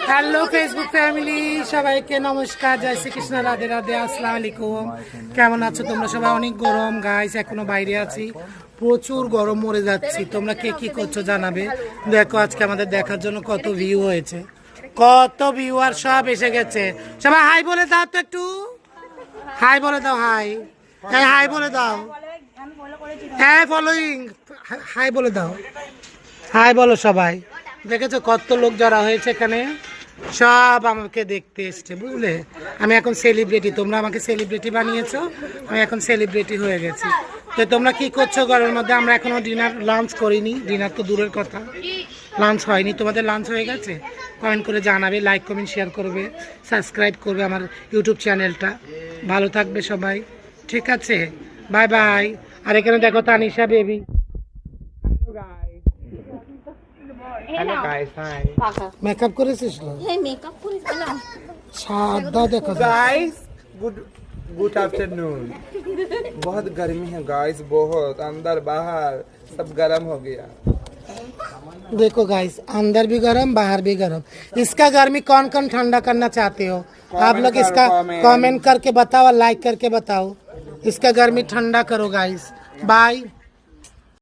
Hello Facebook family, সবাইকে নমস্কার, জয় শ্রীকৃষ্ণ, রাধে রাধে, আসসালামু আলাইকুম। কেমন আছো তোমরা সবাই? অনেক গরম গাইস, এখনো বাইরে আছি, প্রচুর গরম, মরে যাচ্ছি। তোমরা কে কি করছো জানাবে। দেখো আজকে আমাদের দেখার জন্য কত ভিউ হয়েছে, কত ভিউয়ার সব এসে গেছে। সবাই হাই বলে দাও তো, একটু হাই বলে দাও, হাই হাই বলে দাও, হ্যাঁ ফলোইং, হাই বলে দাও, হাই বলো সবাই। দেখেছো কত লোক জড়া হয়েছে এখানে, সব আমাকে দেখতে এসছে, বুঝলে। আমি এখন সেলিব্রিটি, তোমরা আমাকে সেলিব্রিটি বানিয়েছো, আমি এখন সেলিব্রিটি হয়ে গেছি। তো তোমরা কি করছো ঘরের মধ্যে? আমরা এখনো ডিনার লাঞ্চ করিনি, ডিনার তো দূরের কথা, লাঞ্চ হয়নি। তোমাদের লাঞ্চ হয়ে গেছে? কমেন্ট করে জানাবে, লাইক কমেন্ট শেয়ার করবে, সাবস্ক্রাইব করবে আমার ইউটিউব চ্যানেলটা। ভালো থাকবে সবাই, ঠিক আছে, বাই বাই। আর এখানে দেখো তানিশা বেবি। हेलो गाइस, हाय মেকআপ করেছিস না? মেকআপ করিস না সাদা দেখো गाइस। Good afternoon. बहुत गर्मी है गाइस, बहुत अंदर बाहर सब गर्म हो गया। देखो गाइस, अंदर भी गर्म बाहर भी गर्म। इसका गर्मी कौन कौन ठंडा करना चाहते हो आप लोग? इसका कमेंट करके बताओ, लाइक करके बताओ। इसका गर्मी ठंडा करो गाइस। बाय।